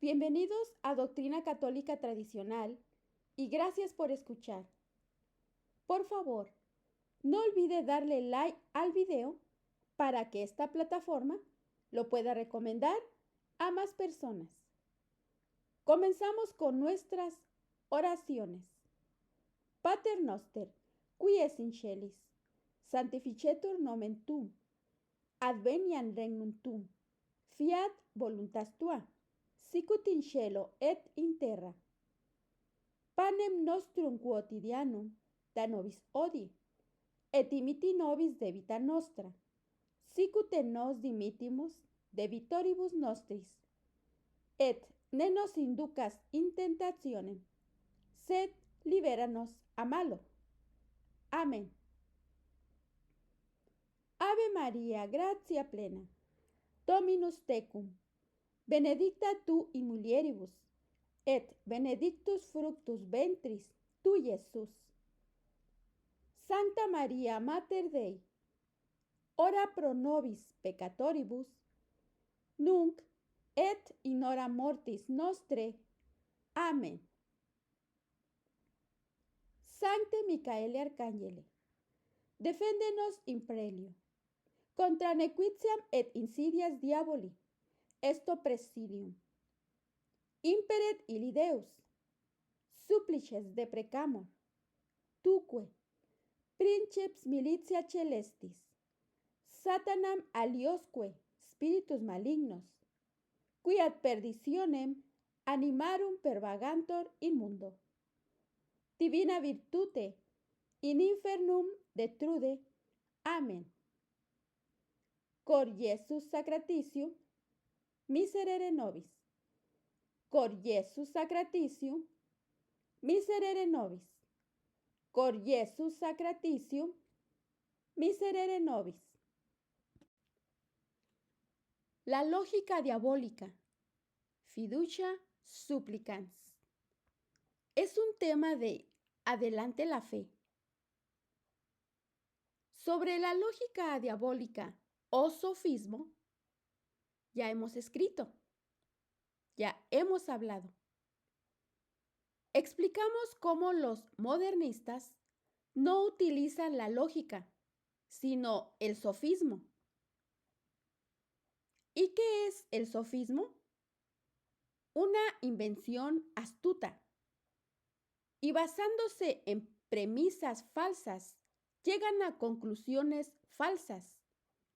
Bienvenidos a Doctrina Católica Tradicional y gracias por escuchar. Por favor, no olvide darle like al video para que esta plataforma lo pueda recomendar a más personas. Comenzamos con nuestras oraciones. Pater noster, qui es in celis, sanctificetur nomen tuum, adveniat regnum tuum, fiat voluntas tua, sicut in cielo et in terra. Panem nostrum quotidianum da nobis hodie, et dimiti nobis debita nostra, sicut et nos dimittimus debitoribus nostris, et ne nos inducas in tentationem, sed libera-nos a malo. Amén. Ave Maria, gratia plena, Dominus tecum, benedicta tu in mulieribus, et benedictus fructus ventris tui, Iesus. Santa Maria, Mater Dei, ora pro nobis peccatoribus, nunc et in hora mortis nostre. Amén. Sancte Micaele Arcangele, defende-nos in prelio, contra nequitiam et insidias diaboli, esto presidium. Imperet illi Deus, supplices deprecamur, tuque, princeps militia celestis, Satanam aliosque spiritus malignos, qui ad perditionem animarum pervagantur in mundo. Divina virtute in infernum detrude. Amen. Cor Iesus sacratitium, miserere nobis. Cor Iesus sacratitium, miserere nobis. Cor Iesus sacratitium, miserere nobis. La lógica diabólica, fiducia supplicans. Es un tema de Adelante la fe. Sobre la lógica diabólica o sofismo, ya hemos escrito, ya hemos hablado. Explicamos cómo los modernistas no utilizan la lógica, sino el sofismo. ¿Y qué es el sofismo? Una invención astuta y basándose en premisas falsas, llegan a conclusiones falsas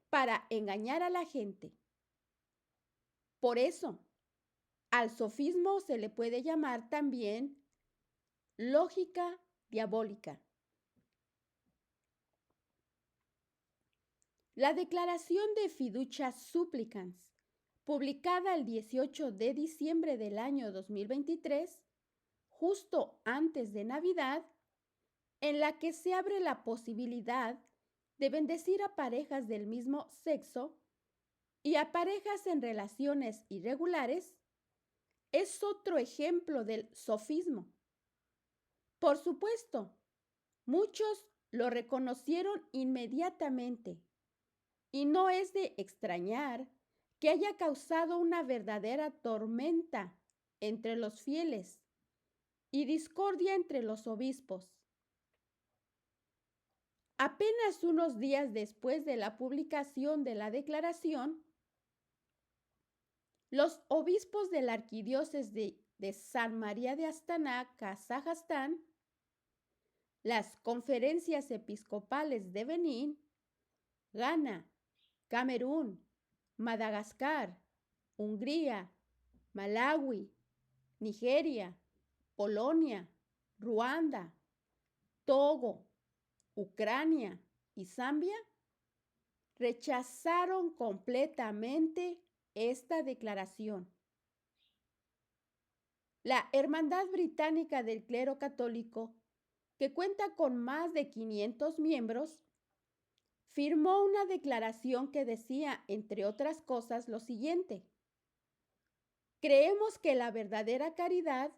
para engañar a la gente. Por eso, al sofismo se le puede llamar también lógica diabólica. La declaración de fiducia supplicans, publicada el 18 de diciembre del año 2023, justo antes de Navidad, en la que se abre la posibilidad de bendecir a parejas del mismo sexo y a parejas en relaciones irregulares, es otro ejemplo del sofismo. Por supuesto, muchos lo reconocieron inmediatamente y no es de extrañar que haya causado una verdadera tormenta entre los fieles y discordia entre los obispos. Apenas unos días después de la publicación de la declaración, los obispos de la arquidiócesis de San María de Astana, Kazajstán, las conferencias episcopales de Benín, Ghana, Camerún, Madagascar, Hungría, Malawi, Nigeria, Polonia, Ruanda, Togo, Ucrania y Zambia rechazaron completamente esta declaración. La Hermandad Británica del Clero Católico, que cuenta con más de 500 miembros, firmó una declaración que decía, entre otras cosas, lo siguiente: creemos que la verdadera caridad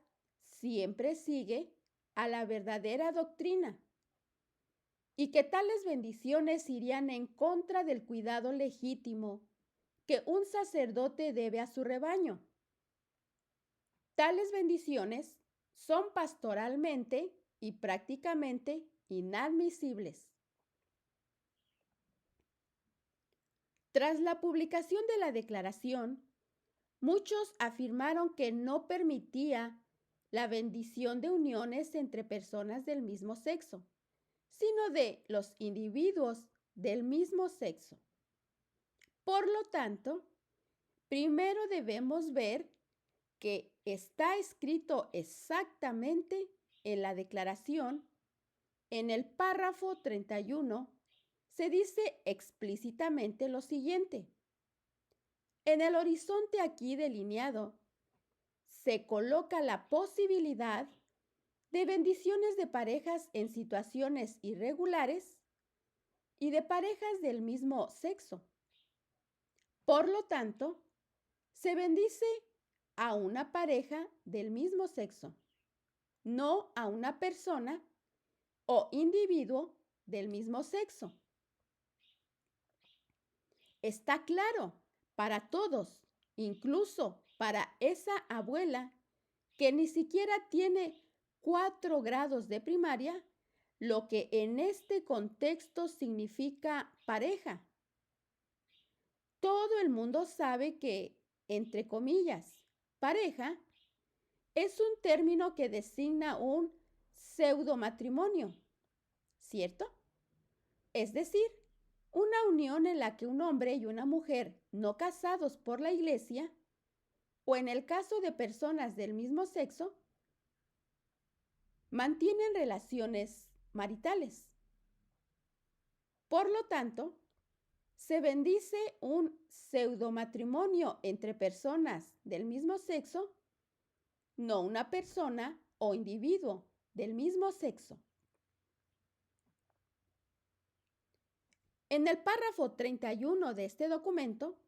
siempre sigue a la verdadera doctrina y que tales bendiciones irían en contra del cuidado legítimo que un sacerdote debe a su rebaño. Tales bendiciones son pastoralmente y prácticamente inadmisibles. Tras la publicación de la declaración, muchos afirmaron que no permitía la bendición de uniones entre personas del mismo sexo, sino de los individuos del mismo sexo. Por lo tanto, primero debemos ver que está escrito exactamente en la declaración. En el párrafo 31 se dice explícitamente lo siguiente. En el horizonte aquí delineado se coloca la posibilidad de bendiciones de parejas en situaciones irregulares y de parejas del mismo sexo. Por lo tanto, se bendice a una pareja del mismo sexo, no a una persona o individuo del mismo sexo. Está claro para todos, incluso para esa abuela que ni siquiera tiene 4 grados de primaria, lo que en este contexto significa pareja. Todo el mundo sabe que, entre comillas, pareja es un término que designa un pseudomatrimonio, ¿cierto? Es decir, una unión en la que un hombre y una mujer no casados por la iglesia, o en el caso de personas del mismo sexo, mantienen relaciones maritales. Por lo tanto, se bendice un pseudomatrimonio entre personas del mismo sexo, no una persona o individuo del mismo sexo. En el párrafo 31 de este documento,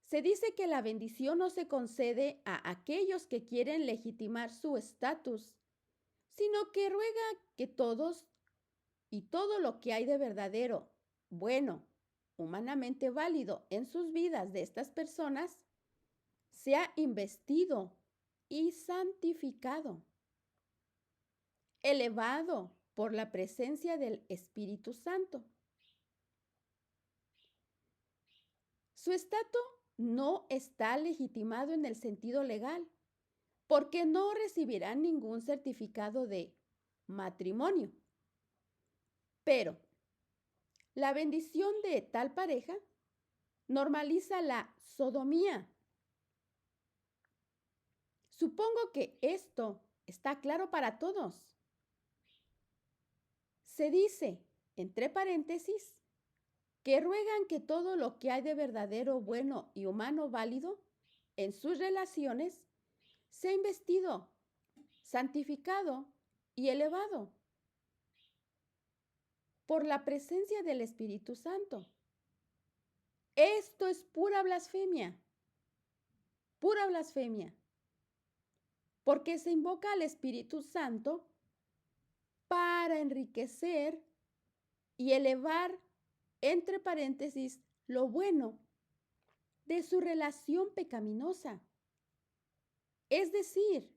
se dice que la bendición no se concede a aquellos que quieren legitimar su estatus, sino que ruega que todos y todo lo que hay de verdadero, bueno, humanamente válido en sus vidas de estas personas, sea investido y santificado, elevado por la presencia del Espíritu Santo. Su estatus no está legitimado en el sentido legal, porque no recibirán ningún certificado de matrimonio. Pero la bendición de tal pareja normaliza la sodomía. Supongo que esto está claro para todos. Se dice, entre paréntesis, que ruegan que todo lo que hay de verdadero, bueno y humano válido en sus relaciones sea investido, santificado y elevado por la presencia del Espíritu Santo. Esto es pura blasfemia, porque se invoca al Espíritu Santo para enriquecer y elevar, entre paréntesis, lo bueno de su relación pecaminosa. Es decir,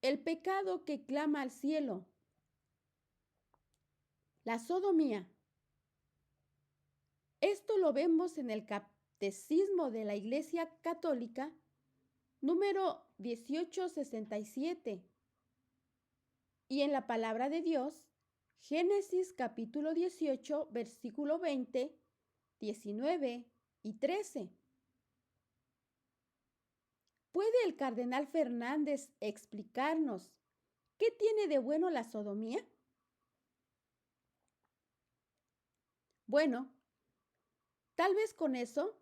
el pecado que clama al cielo, la sodomía. Esto lo vemos en el Catecismo de la Iglesia Católica, número 1867, y en la Palabra de Dios, Génesis capítulo 18, versículo 20, 19 y 13. ¿Puede el cardenal Fernández explicarnos qué tiene de bueno la sodomía? Bueno, tal vez con eso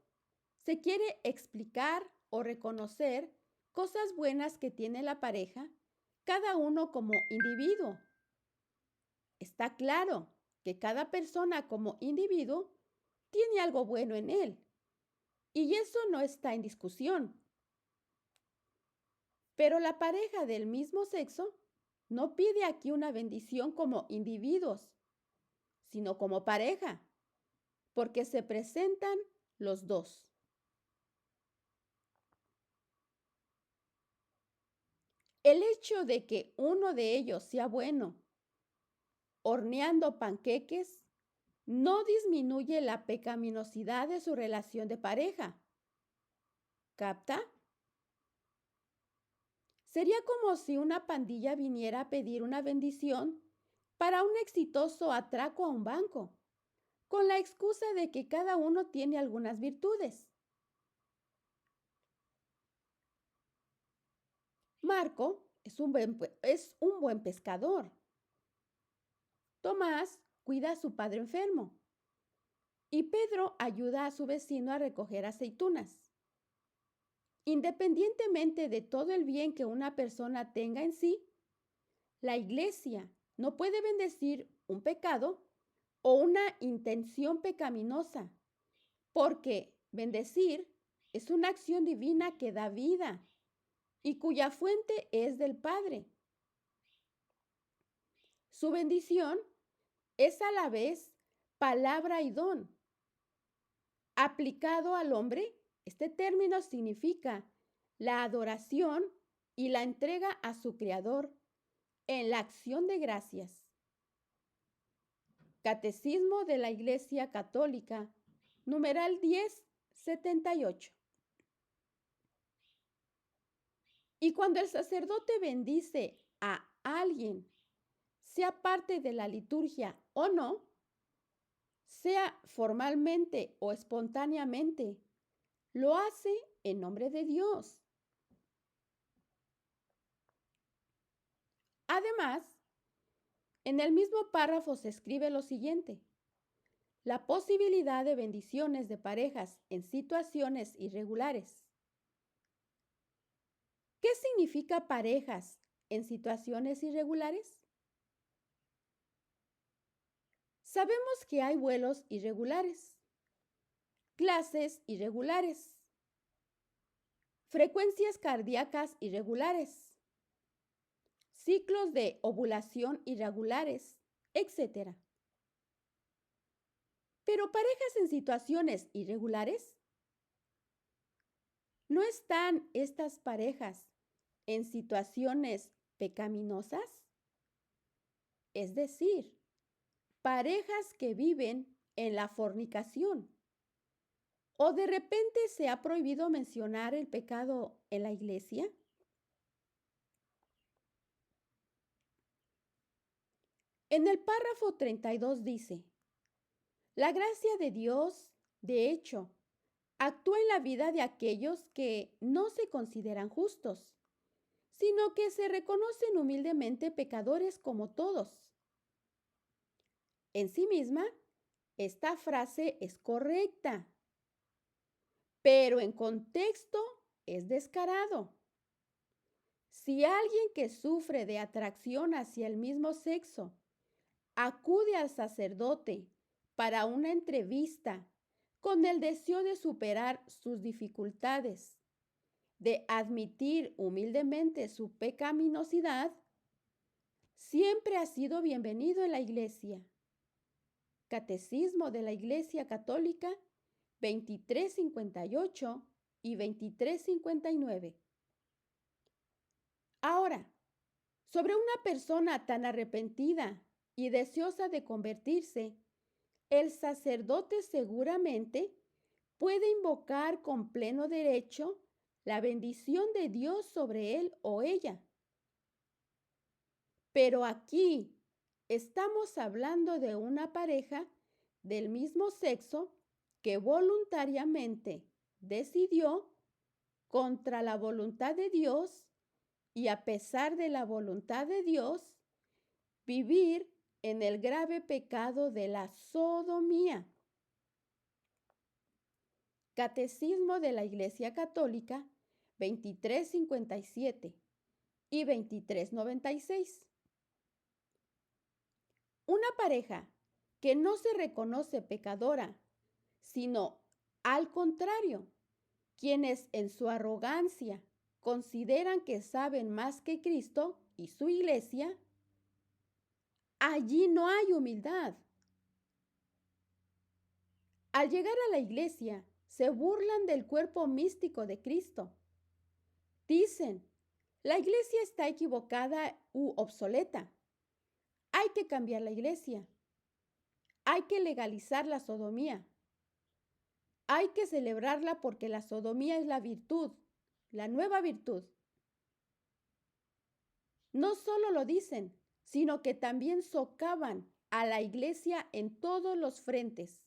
se quiere explicar o reconocer cosas buenas que tiene la pareja, cada uno como individuo. Está claro que cada persona como individuo tiene algo bueno en él, y eso no está en discusión. Pero la pareja del mismo sexo no pide aquí una bendición como individuos, sino como pareja, porque se presentan los dos. El hecho de que uno de ellos sea bueno horneando panqueques no disminuye la pecaminosidad de su relación de pareja. ¿Capta? Sería como si una pandilla viniera a pedir una bendición para un exitoso atraco a un banco, con la excusa de que cada uno tiene algunas virtudes. Marco es un buen pescador. Tomás cuida a su padre enfermo. Y Pedro ayuda a su vecino a recoger aceitunas. Independientemente de todo el bien que una persona tenga en sí, la Iglesia no puede bendecir un pecado o una intención pecaminosa, porque bendecir es una acción divina que da vida y cuya fuente es del Padre. Su bendición es a la vez palabra y don. Aplicado al hombre, este término significa la adoración y la entrega a su Creador en la acción de gracias. Catecismo de la Iglesia Católica, numeral 1078. Y cuando el sacerdote bendice a alguien, sea parte de la liturgia o no, sea formalmente o espontáneamente, lo hace en nombre de Dios. Además, en el mismo párrafo se escribe lo siguiente: la posibilidad de bendiciones de parejas en situaciones irregulares. ¿Qué significa parejas en situaciones irregulares? Sabemos que hay vuelos irregulares, clases irregulares, frecuencias cardíacas irregulares, ciclos de ovulación irregulares, etc. Pero parejas en situaciones irregulares, ¿no están estas parejas en situaciones pecaminosas? Es decir, parejas que viven en la fornicación. ¿O de repente se ha prohibido mencionar el pecado en la iglesia? En el párrafo 32 dice: la gracia de Dios, de hecho, actúa en la vida de aquellos que no se consideran justos, sino que se reconocen humildemente pecadores como todos. En sí misma, esta frase es correcta, pero en contexto es descarado. Si alguien que sufre de atracción hacia el mismo sexo acude al sacerdote para una entrevista con el deseo de superar sus dificultades, de admitir humildemente su pecaminosidad, siempre ha sido bienvenido en la iglesia. Catecismo de la Iglesia Católica 2358 y 2359. Ahora, sobre una persona tan arrepentida y deseosa de convertirse, el sacerdote seguramente puede invocar con pleno derecho la bendición de Dios sobre él o ella. Pero aquí estamos hablando de una pareja del mismo sexo que voluntariamente decidió, contra la voluntad de Dios y a pesar de la voluntad de Dios, vivir en el grave pecado de la sodomía. Catecismo de la Iglesia Católica 2357 y 2396. Una pareja que no se reconoce pecadora, sino al contrario, quienes en su arrogancia consideran que saben más que Cristo y su iglesia, allí no hay humildad. Al llegar a la iglesia, se burlan del cuerpo místico de Cristo. Dicen, La iglesia está equivocada u obsoleta. Hay que cambiar la iglesia. Hay que legalizar la sodomía. Hay que celebrarla porque la sodomía es la virtud, la nueva virtud. No solo lo dicen, sino que también socavan a la iglesia en todos los frentes,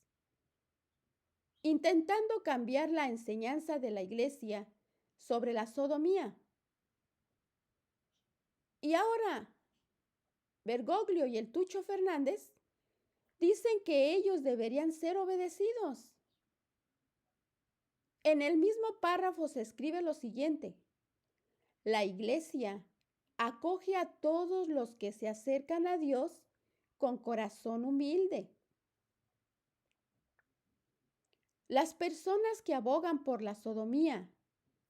intentando cambiar la enseñanza de la iglesia sobre la sodomía. Y ahora, Bergoglio y el Tucho Fernández dicen que ellos deberían ser obedecidos. En el mismo párrafo se escribe lo siguiente: la iglesia acoge a todos los que se acercan a Dios con corazón humilde. Las personas que abogan por la sodomía,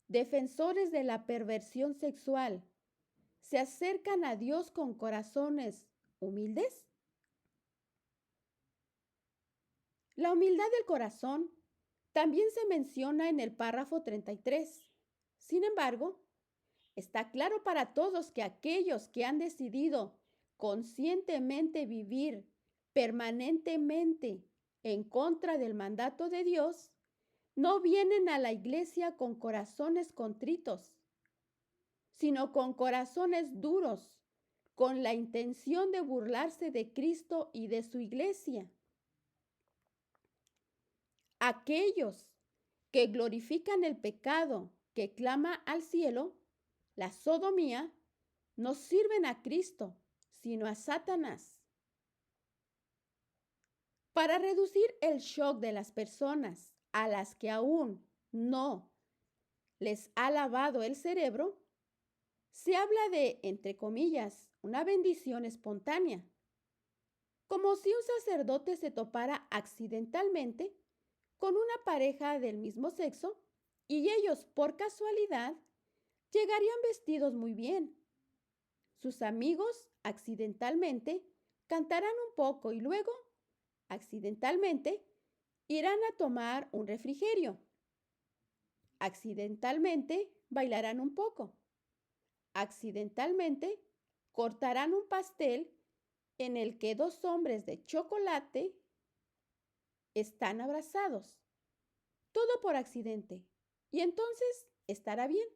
defensores de la perversión sexual, ¿se acercan a Dios con corazones humildes? La humildad del corazón también se menciona en el párrafo 33. Sin embargo, está claro para todos que aquellos que han decidido conscientemente vivir permanentemente en contra del mandato de Dios, no vienen a la iglesia con corazones contritos, sino con corazones duros, con la intención de burlarse de Cristo y de su iglesia. Aquellos que glorifican el pecado que clama al cielo, la sodomía, no sirven a Cristo, sino a Satanás. Para reducir el shock de las personas a las que aún no les ha lavado el cerebro, se habla de, entre comillas, una bendición espontánea, como si un sacerdote se topara accidentalmente con una pareja del mismo sexo y ellos, por casualidad, llegarían vestidos muy bien. Sus amigos, accidentalmente, cantarán un poco y luego, accidentalmente, irán a tomar un refrigerio. Accidentalmente, bailarán un poco. Accidentalmente, cortarán un pastel en el que dos hombres de chocolate están abrazados. Todo por accidente. Y entonces estará bien.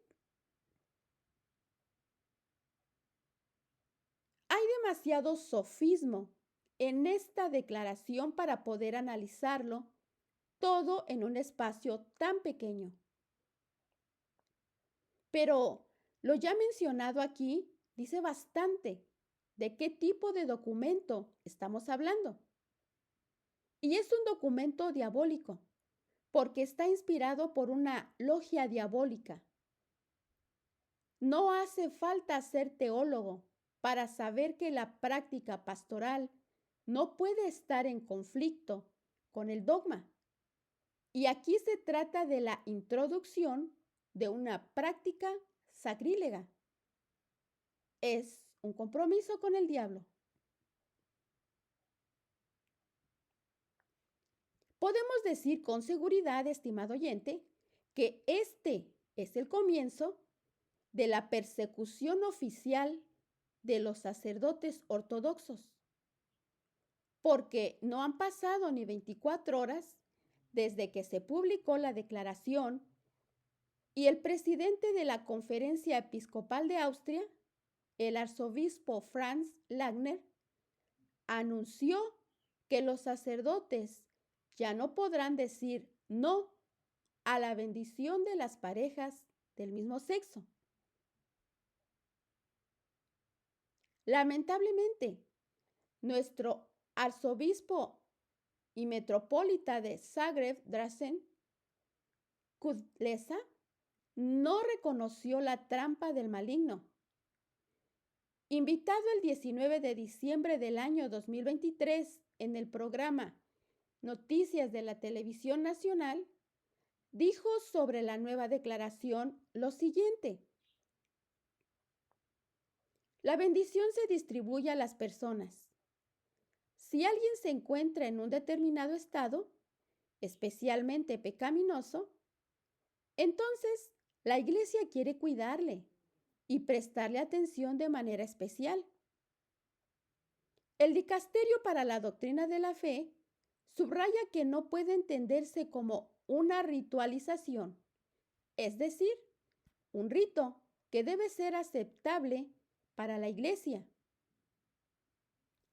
Hay demasiado sofismo en esta declaración para poder analizarlo todo en un espacio tan pequeño. Pero lo ya mencionado aquí dice bastante de qué tipo de documento estamos hablando. Y es un documento diabólico, porque está inspirado por una logia diabólica. No hace falta ser teólogo para saber que la práctica pastoral no puede estar en conflicto con el dogma. Y aquí se trata de la introducción de una práctica sacrílega. Es un compromiso con el diablo. Podemos decir con seguridad, estimado oyente, que este es el comienzo de la persecución oficial de los sacerdotes ortodoxos, porque no han pasado ni 24 horas desde que se publicó la declaración y el presidente de la Conferencia Episcopal de Austria, el arzobispo Franz Wagner, anunció que los sacerdotes ya no podrán decir no a la bendición de las parejas del mismo sexo. Lamentablemente, nuestro arzobispo y metropolita de Zagreb, Dražen Kudlesa, no reconoció la trampa del maligno. Invitado el 19 de diciembre del año 2023 en el programa Noticias de la Televisión Nacional, dijo sobre la nueva declaración lo siguiente: la bendición se distribuye a las personas. Si alguien se encuentra en un determinado estado, especialmente pecaminoso, entonces la iglesia quiere cuidarle y prestarle atención de manera especial. El Dicasterio para la Doctrina de la Fe subraya que no puede entenderse como una ritualización, es decir, un rito que debe ser aceptable para la Iglesia.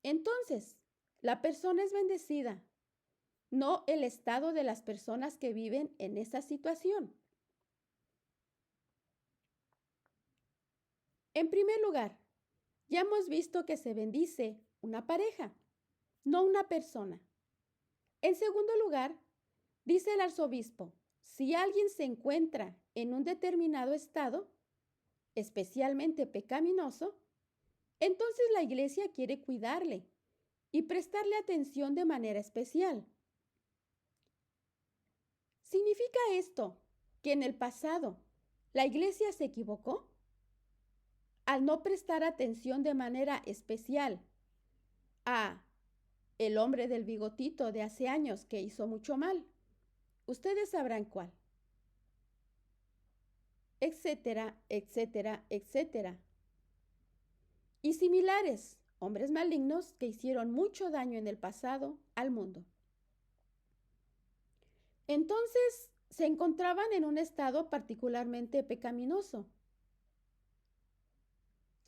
Entonces, la persona es bendecida, no el estado de las personas que viven en esa situación. En primer lugar, ya hemos visto que se bendice una pareja, no una persona. En segundo lugar, dice el arzobispo, si alguien se encuentra en un determinado estado, especialmente pecaminoso, entonces la Iglesia quiere cuidarle y prestarle atención de manera especial. ¿Significa esto que en el pasado la Iglesia se equivocó al no prestar atención de manera especial a el hombre del bigotito de hace años que hizo mucho mal? Ustedes sabrán cuál. Etcétera, etcétera, etcétera. Y similares, hombres malignos que hicieron mucho daño en el pasado al mundo. Entonces, se encontraban en un estado particularmente pecaminoso.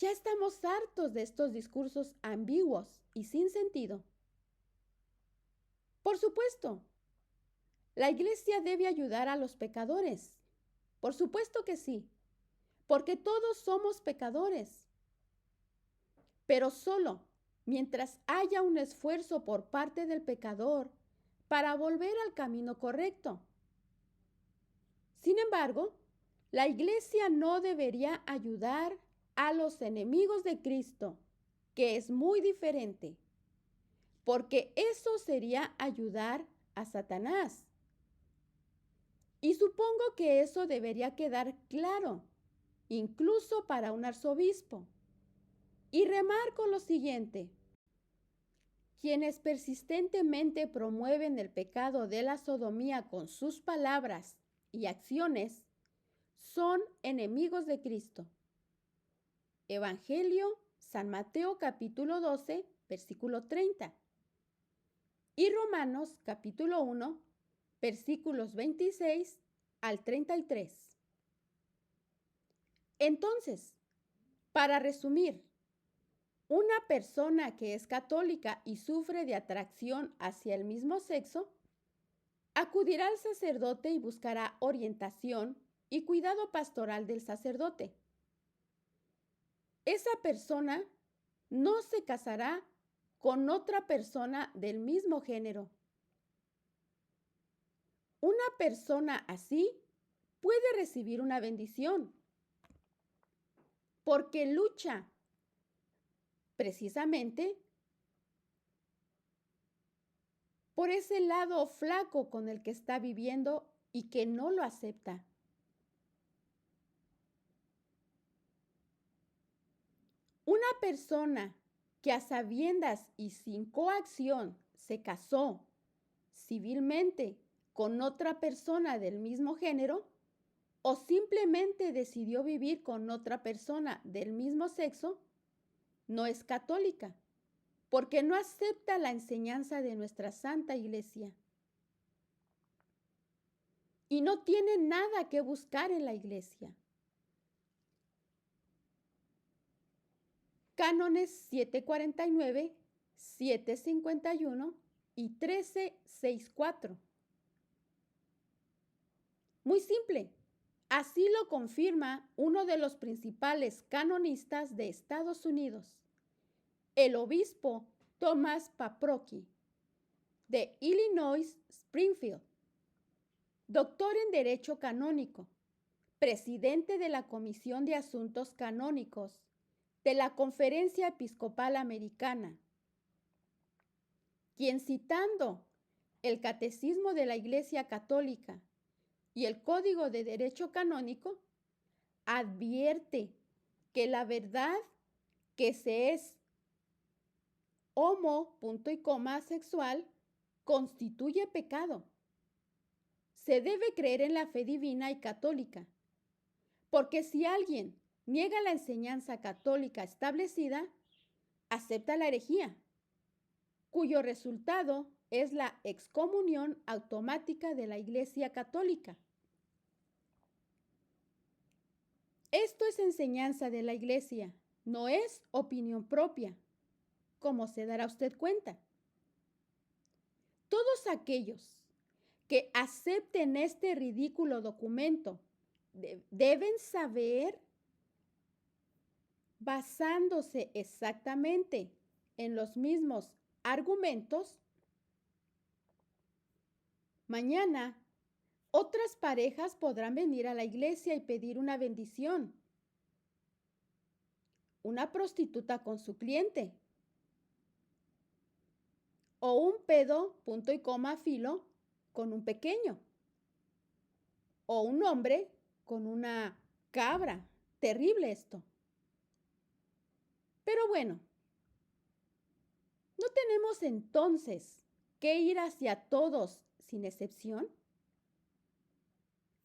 Ya estamos hartos de estos discursos ambiguos y sin sentido. Por supuesto, la Iglesia debe ayudar a los pecadores. Por supuesto que sí, porque todos somos pecadores. Pero solo mientras haya un esfuerzo por parte del pecador para volver al camino correcto. Sin embargo, la Iglesia no debería ayudar a los enemigos de Cristo, que es muy diferente, porque eso sería ayudar a Satanás. Y supongo que eso debería quedar claro, incluso para un arzobispo. Y remarco lo siguiente. Quienes persistentemente promueven el pecado de la sodomía con sus palabras y acciones son enemigos de Cristo. Evangelio San Mateo capítulo 12, versículo 30. Y Romanos capítulo 1, versículos 26 al 33. Entonces, para resumir, una persona que es católica y sufre de atracción hacia el mismo sexo, acudirá al sacerdote y buscará orientación y cuidado pastoral del sacerdote. Esa persona no se casará con otra persona del mismo género. Una persona así puede recibir una bendición porque lucha precisamente por ese lado flaco con el que está viviendo y que no lo acepta. Una persona que a sabiendas y sin coacción se casó civilmente con otra persona del mismo género o simplemente decidió vivir con otra persona del mismo sexo, no es católica, porque no acepta la enseñanza de nuestra Santa Iglesia. Y no tiene nada que buscar en la Iglesia. Cánones 749, 751 y 1364. Muy simple. Así lo confirma uno de los principales canonistas de Estados Unidos, el obispo Thomas Paprocki, de Illinois Springfield, doctor en Derecho Canónico, presidente de la Comisión de Asuntos Canónicos de la Conferencia Episcopal Americana, quien citando el Catecismo de la Iglesia Católica y el Código de Derecho Canónico, advierte que la verdad que se es sexual constituye pecado. Se debe creer en la fe divina y católica, porque si alguien niega la enseñanza católica establecida, acepta la herejía, cuyo resultado es la excomunión automática de la Iglesia Católica. Esto es enseñanza de la Iglesia, no es opinión propia, como se dará usted cuenta. Todos aquellos que acepten este ridículo documento deben saber, basándose exactamente en los mismos argumentos, mañana otras parejas podrán venir a la iglesia y pedir una bendición. Una prostituta con su cliente. O un pedo, punto y coma, filo, con un pequeño. O un hombre con una cabra. Terrible esto. Pero bueno, ¿no tenemos entonces que ir hacia todos sin excepción?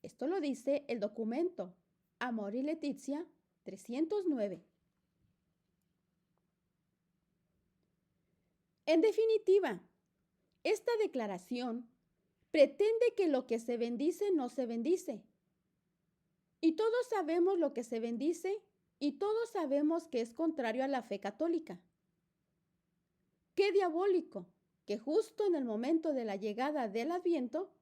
Esto lo dice el documento Amor y Leticia 309. En definitiva, esta declaración pretende que lo que se bendice no se bendice. Y todos sabemos lo que se bendice y todos sabemos que es contrario a la fe católica. Qué diabólico que justo en el momento de la llegada del Adviento,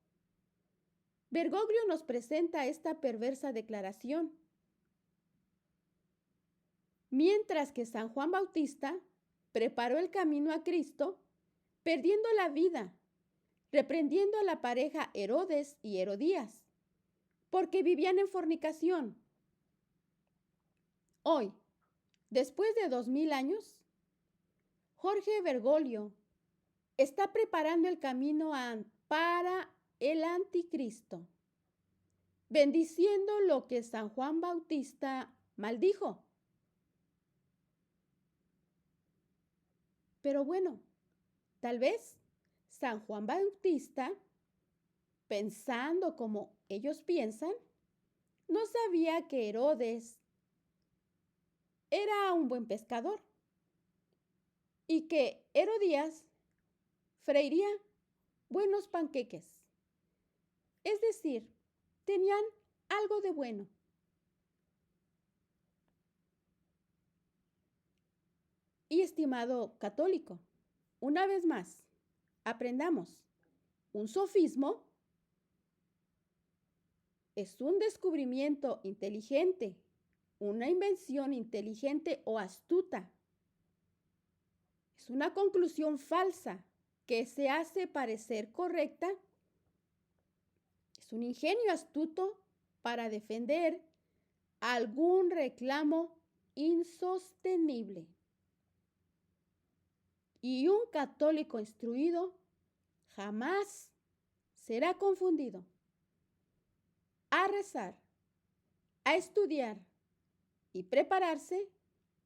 Bergoglio nos presenta esta perversa declaración, mientras que San Juan Bautista preparó el camino a Cristo, perdiendo la vida, reprendiendo a la pareja Herodes y Herodías, porque vivían en fornicación. Hoy, después de 2000 años, Jorge Bergoglio está preparando el camino para el anticristo, bendiciendo lo que San Juan Bautista maldijo. Pero bueno, tal vez San Juan Bautista, pensando como ellos piensan, no sabía que Herodes era un buen pescador y que Herodías freiría buenos panqueques. Es decir, tenían algo de bueno. Y estimado católico, una vez más, aprendamos, un sofismo es un descubrimiento inteligente, una invención inteligente o astuta. Es una conclusión falsa que se hace parecer correcta. Es un ingenio astuto para defender algún reclamo insostenible. Y un católico instruido jamás será confundido. A rezar, a estudiar y prepararse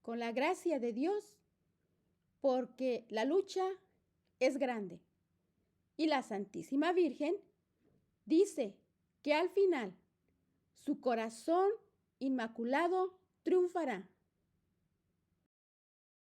con la gracia de Dios, porque la lucha es grande. Y la Santísima Virgen dice que al final su corazón inmaculado triunfará.